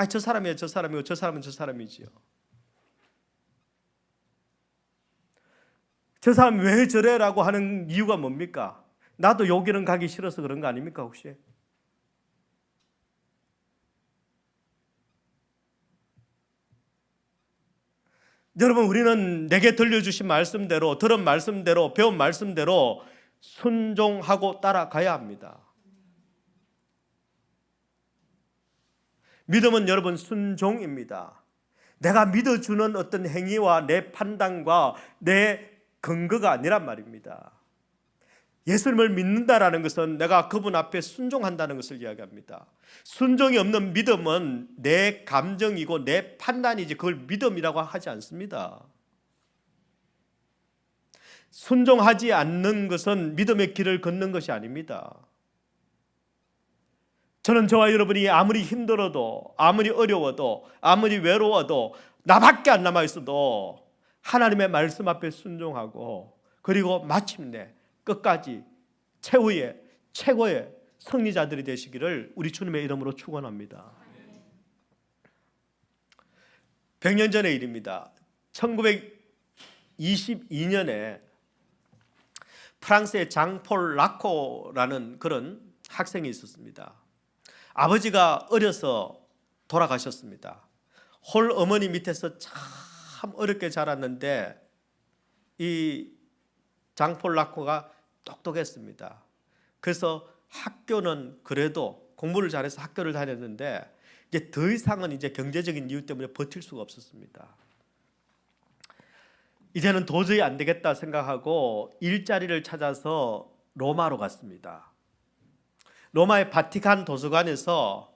저 사람이에요, 저 사람이고 저 사람은 저 사람이지요. 저 사람 왜 저래라고 하는 이유가 뭡니까? 나도 여기는 가기 싫어서 그런 거 아닙니까 혹시? 여러분, 우리는 내게 들려주신 말씀대로, 들은 말씀대로, 배운 말씀대로 순종하고 따라가야 합니다. 믿음은 여러분 순종입니다. 내가 믿어주는 어떤 행위와 내 판단과 내 근거가 아니란 말입니다. 예수님을 믿는다라는 것은 내가 그분 앞에 순종한다는 것을 이야기합니다. 순종이 없는 믿음은 내 감정이고 내 판단이지 그걸 믿음이라고 하지 않습니다. 순종하지 않는 것은 믿음의 길을 걷는 것이 아닙니다. 저는 저와 여러분이 아무리 힘들어도, 아무리 어려워도, 아무리 외로워도, 나밖에 안 남아있어도 하나님의 말씀 앞에 순종하고, 그리고 마침내 끝까지 최후의 최고의 승리자들이 되시기를 우리 주님의 이름으로 축원합니다. 100년 전의 일입니다. 1922년에 프랑스의 장폴 라코라는 그런 학생이 있었습니다. 아버지가 어려서 돌아가셨습니다. 홀 어머니 밑에서 참 어렵게 자랐는데 이 장폴 라코가 똑똑했습니다. 그래서 학교는 그래도 공부를 잘해서 학교를 다녔는데 이제 더 이상은 이제 경제적인 이유 때문에 버틸 수가 없었습니다. 이제는 도저히 안 되겠다 생각하고 일자리를 찾아서 로마로 갔습니다. 로마의 바티칸 도서관에서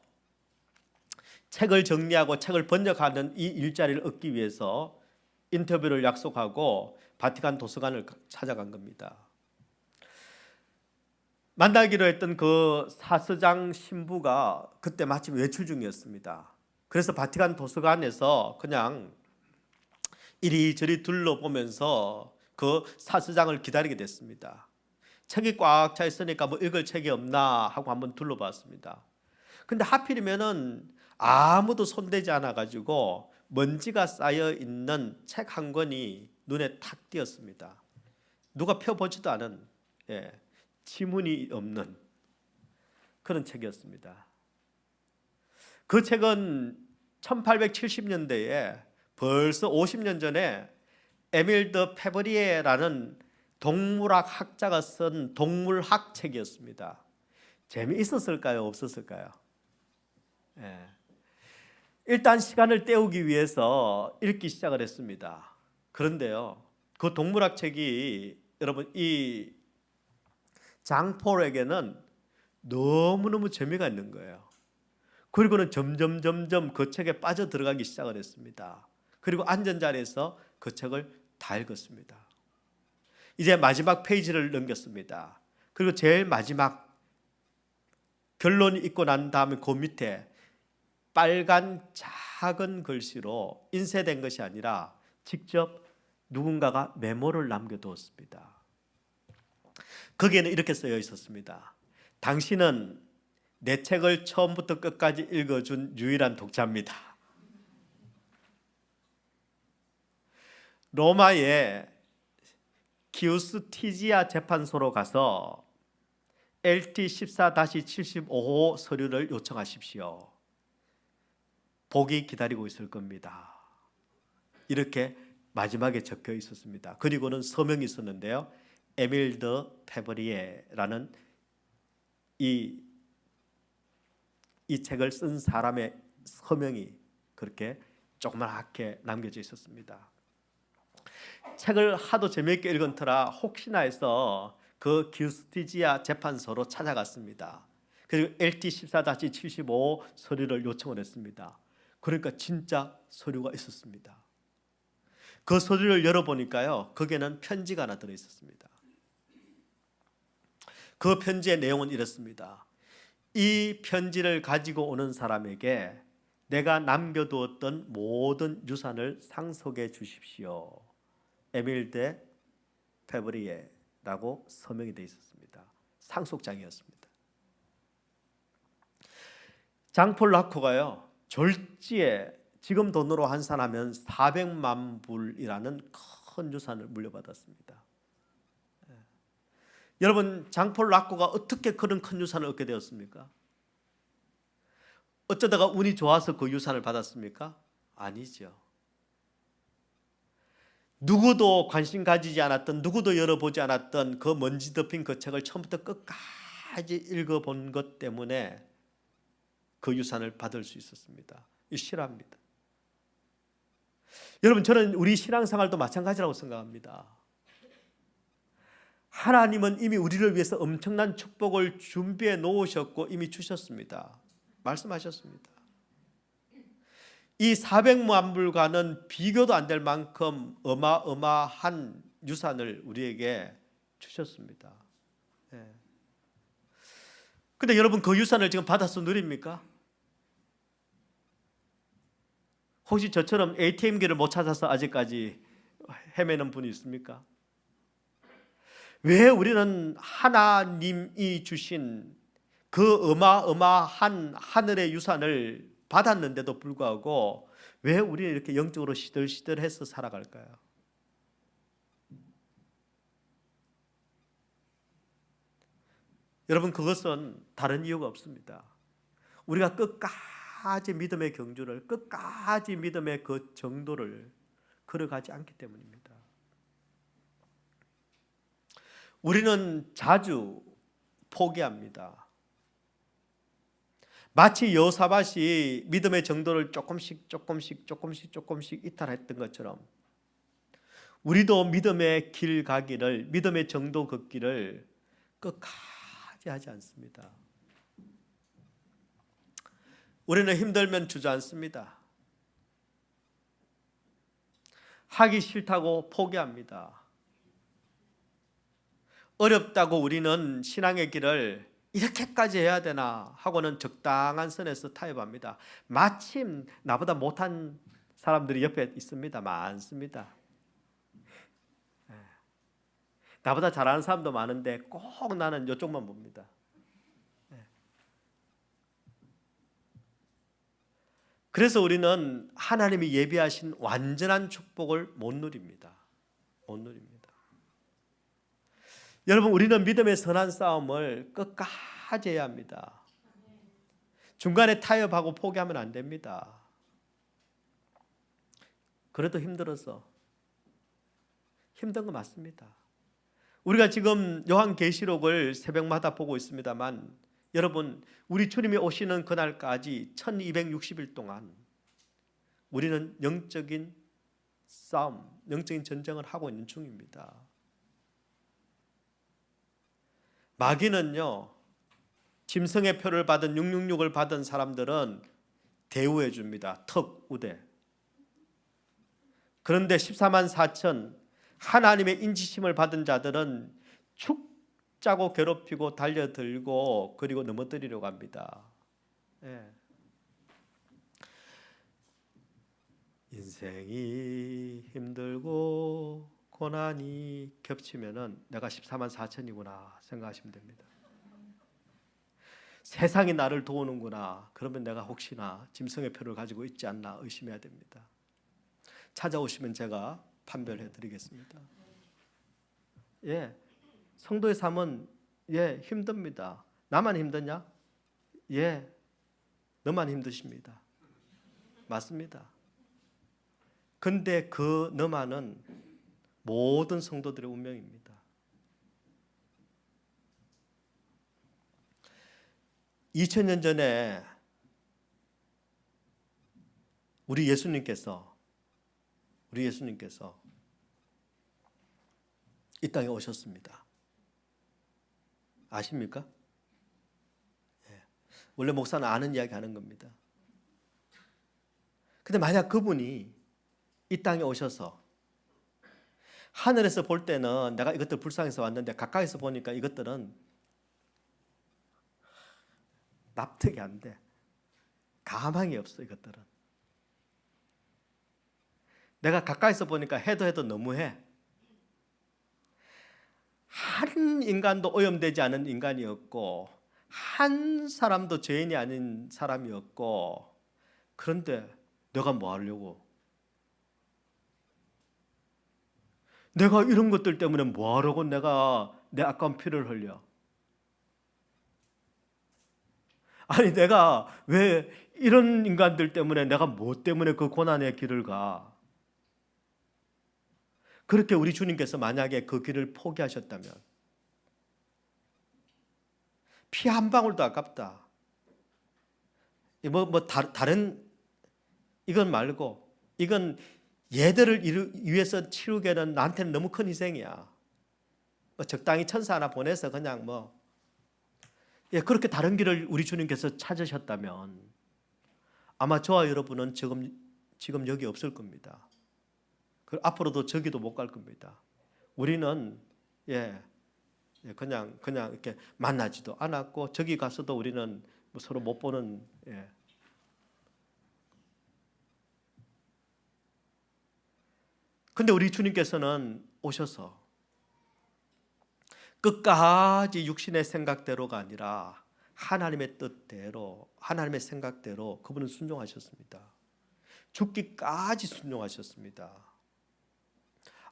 책을 정리하고 책을 번역하는 이 일자리를 얻기 위해서 인터뷰를 약속하고 바티칸 도서관을 찾아간 겁니다. 만나기로 했던 그 사서장 신부가 그때 마침 외출 중이었습니다. 그래서 바티칸 도서관에서 그냥 이리저리 둘러보면서 그 사서장을 기다리게 됐습니다. 책이 꽉 차 있으니까 뭐 읽을 책이 없나 하고 한번 둘러봤습니다. 근데 하필이면은 아무도 손대지 않아 가지고 먼지가 쌓여 있는 책 한 권이 눈에 탁 띄었습니다. 누가 펴보지도 않은 지문이 없는 그런 책이었습니다. 그 책은 1870년대에 벌써 50년 전에 에밀 더 페브리에라는 동물학 학자가 쓴 동물학 책이었습니다. 재미있었을까요? 없었을까요? 일단 시간을 때우기 위해서 읽기 시작을 했습니다. 그런데요, 그 동물학 책이 여러분 이 장폴에게는 너무너무 재미가 있는 거예요. 그리고는 점점 그 책에 빠져들어가기 시작을 했습니다. 그리고 앉은 자리에서 그 책을 다 읽었습니다. 이제 마지막 페이지를 넘겼습니다. 그리고 제일 마지막 결론이 있고 난 다음에 그 밑에 빨간 작은 글씨로 인쇄된 것이 아니라 직접 누군가가 메모를 남겨두었습니다. 거기에는 이렇게 쓰여 있었습니다. 당신은 내 책을 처음부터 끝까지 읽어준 유일한 독자입니다. 로마의 기우스티지아 재판소로 가서 LT 14-75호 서류를 요청하십시오. 복이 기다리고 있을 겁니다. 이렇게 마지막에 적혀 있었습니다. 그리고는 서명이 있었는데요. 에밀 더 페브리에라는 이 책을 쓴 사람의 서명이 그렇게 조그맣게 남겨져 있었습니다. 책을 하도 재미있게 읽은 터라 혹시나 해서 그 기우스티지아 재판소로 찾아갔습니다. 그리고 LT 14-75 서류를 요청을 했습니다. 그러니까 진짜 서류가 있었습니다. 그 서류를 열어보니까요, 거기에는 편지가 하나 들어있었습니다. 그 편지의 내용은 이렇습니다. 이 편지를 가지고 오는 사람에게 내가 남겨두었던 모든 유산을 상속해 주십시오. 에밀 데 페브리에라고 서명이 되어 있었습니다. 상속장이었습니다. 장폴 라코가요, 졸지에 지금 돈으로 환산하면 400만 불이라는 큰 유산을 물려받았습니다. 여러분, 장폴 라코가 어떻게 그런 큰 유산을 얻게 되었습니까? 어쩌다가 운이 좋아서 그 유산을 받았습니까? 아니죠. 누구도 관심 가지지 않았던, 누구도 열어보지 않았던 그 먼지 덮인 그 책을 처음부터 끝까지 읽어본 것 때문에 그 유산을 받을 수 있었습니다. 이 실화입니다. 여러분, 저는 우리 신앙생활도 마찬가지라고 생각합니다. 하나님은 이미 우리를 위해서 엄청난 축복을 준비해 놓으셨고 이미 주셨습니다. 말씀하셨습니다. 이 400만 불과는 비교도 안 될 만큼 어마어마한 유산을 우리에게 주셨습니다. 근데 여러분, 그 유산을 지금 받아서 누립니까? 혹시 저처럼 ATM기를 못 찾아서 아직까지 헤매는 분이 있습니까? 왜 우리는 하나님이 주신 그 어마어마한 하늘의 유산을 받았는데도 불구하고 왜 우리 이렇게 영적으로 시들시들해서 살아갈까요? 여러분, 그것은 다른 이유가 없습니다. 우리가 끝까지 믿음의 경주를, 끝까지 믿음의 그 정도를 걸어가지 않기 때문입니다. 우리는 자주 포기합니다. 마치 여호사밧이 믿음의 정도를 조금씩 이탈했던 것처럼 우리도 믿음의 길 가기를, 믿음의 정도 걷기를 끝까지 하지 않습니다. 우리는 힘들면 주저앉습니다. 하기 싫다고 포기합니다. 어렵다고 우리는 신앙의 길을 이렇게까지 해야 되나 하고는 적당한 선에서 타협합니다. 마침 나보다 못한 사람들이 옆에 있습니다. 많습니다. 나보다 잘하는 사람도 많은데 꼭 나는 이쪽만 봅니다. 그래서 우리는 하나님이 예비하신 완전한 축복을 못 누립니다. 못 누립니다. 여러분, 우리는 믿음의 선한 싸움을 끝까지 해야 합니다. 중간에 타협하고 포기하면 안 됩니다. 그래도 힘들어서 힘든 거 맞습니다. 우리가 지금 요한계시록을 새벽마다 보고 있습니다만, 여러분, 우리 주님이 오시는 그날까지 1260일 동안 우리는 영적인 싸움, 영적인 전쟁을 하고 있는 중입니다. 마귀는요, 짐승의 표를 받은 666을 받은 사람들은 대우해 줍니다. 턱, 우대. 그런데 14만 4천 하나님의 인지심을 받은 자들은 축 짜고 괴롭히고 달려들고 그리고 넘어뜨리려고 합니다. 인생이 힘들고 고난이 겹치면은 내가 14만 4천이구나 생각하시면 됩니다. 세상이 나를 도우는구나. 그러면 내가 혹시나 짐승의 표를 가지고 있지 않나 의심해야 됩니다. 찾아오시면 제가 판별해 드리겠습니다. 성도의 삶은 힘듭니다. 나만 힘드냐? 너만 힘드십니다. 맞습니다. 근데 그 너만은 모든 성도들의 운명입니다. 2000년 전에 우리 예수님께서 이 땅에 오셨습니다. 아십니까? 원래 목사는 아는 이야기 하는 겁니다. 근데 만약 그분이 이 땅에 오셔서 하늘에서 볼 때는 내가 이것들 불쌍해서 왔는데 가까이서 보니까 이것들은 납득이 안 돼. 가망이 없어. 이것들은 내가 가까이서 보니까 해도 너무해. 한 인간도 오염되지 않은 인간이었고 한 사람도 죄인이 아닌 사람이었고, 그런데 내가 뭐 하려고? 내가 이런 것들 때문에 뭐 하려고 내가 내 아까운 피를 흘려? 아니 내가 왜 이런 인간들 때문에 내가 뭐 때문에 그 고난의 길을 가? 그렇게 우리 주님께서 만약에 그 길을 포기하셨다면 피 한 방울도 아깝다. 다른 이건 말고, 이건 얘들을 위해서 치르기에는 나한테는 너무 큰 희생이야. 적당히 천사 하나 보내서 그냥 그렇게 다른 길을 우리 주님께서 찾으셨다면 아마 저와 여러분은 지금 여기 없을 겁니다. 앞으로도 저기도 못 갈 겁니다. 우리는 그냥 이렇게 만나지도 않았고 저기 가서도 우리는 서로 못 보는. 근데 우리 주님께서는 오셔서 끝까지 육신의 생각대로가 아니라 하나님의 뜻대로, 하나님의 생각대로 그분은 순종하셨습니다. 죽기까지 순종하셨습니다.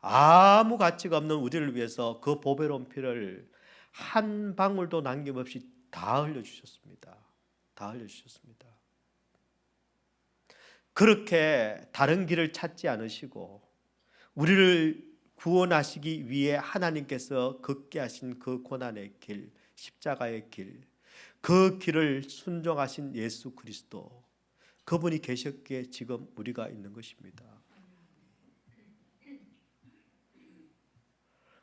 아무 가치가 없는 우리를 위해서 그 보배로운 피를 한 방울도 남김없이 다 흘려주셨습니다. 다 흘려주셨습니다. 그렇게 다른 길을 찾지 않으시고 우리를 구원하시기 위해 하나님께서 걷게 하신 그 고난의 길, 십자가의 길, 그 길을 순종하신 예수 그리스도, 그분이 계셨기에 지금 우리가 있는 것입니다.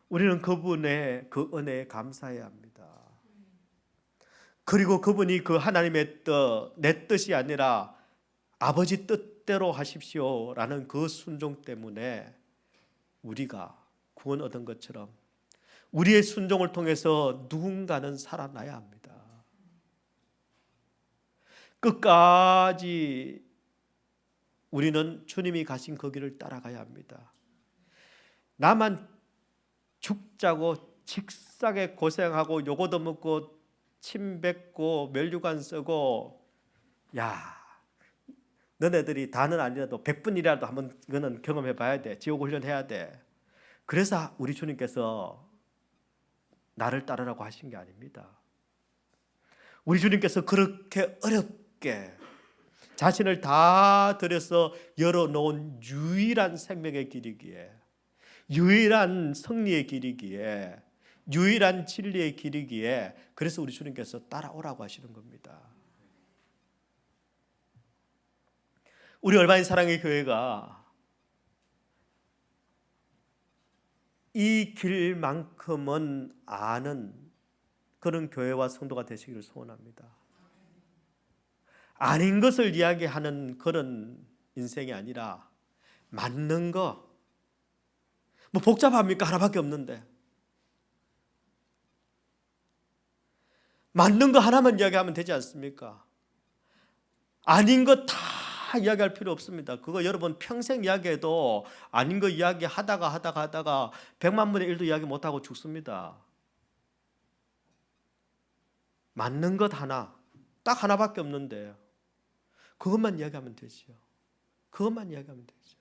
우리는 그분의 그 은혜에 감사해야 합니다. 그리고 그분이 그 하나님의 뜻, 내 뜻이 아니라 아버지 뜻대로 하십시오라는 그 순종 때문에 우리가 구원 얻은 것처럼 우리의 순종을 통해서 누군가는 살아나야 합니다. 끝까지 우리는 주님이 가신 그 길을 따라가야 합니다. 나만 죽자고 직사게 고생하고 요거도 먹고 침 뱉고 멸류관 쓰고, 너네들이 다는 아니라도 100분이라도 한번 이거는 경험해 봐야 돼. 지옥 훈련해야 돼. 그래서 우리 주님께서 나를 따르라고 하신 게 아닙니다. 우리 주님께서 그렇게 어렵게 자신을 다 들여서 열어놓은 유일한 생명의 길이기에, 유일한 승리의 길이기에, 유일한 진리의 길이기에, 그래서 우리 주님께서 따라오라고 하시는 겁니다. 우리 얼마인 사랑의 교회가 이 길만큼은 아는 그런 교회와 성도가 되시기를 소원합니다. 아닌 것을 이야기하는 그런 인생이 아니라 맞는 거, 복잡합니까? 하나밖에 없는데 맞는 거 하나만 이야기하면 되지 않습니까? 아닌 거 다 이야기할 필요 없습니다. 그거 여러분 평생 이야기해도 아닌 거 이야기하다가 100만 분의 1도 이야기 못하고 죽습니다. 맞는 것 하나, 딱 하나밖에 없는데 그것만 이야기하면 되지요. 그것만 이야기하면 되죠.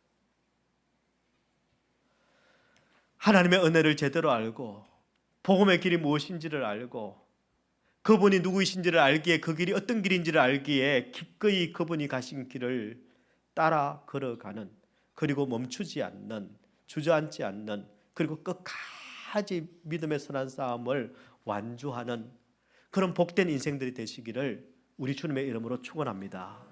하나님의 은혜를 제대로 알고 복음의 길이 무엇인지를 알고 그분이 누구이신지를 알기에, 그 길이 어떤 길인지를 알기에 기꺼이 그분이 가신 길을 따라 걸어가는, 그리고 멈추지 않는, 주저앉지 않는, 그리고 끝까지 믿음의 선한 싸움을 완주하는 그런 복된 인생들이 되시기를 우리 주님의 이름으로 축원합니다.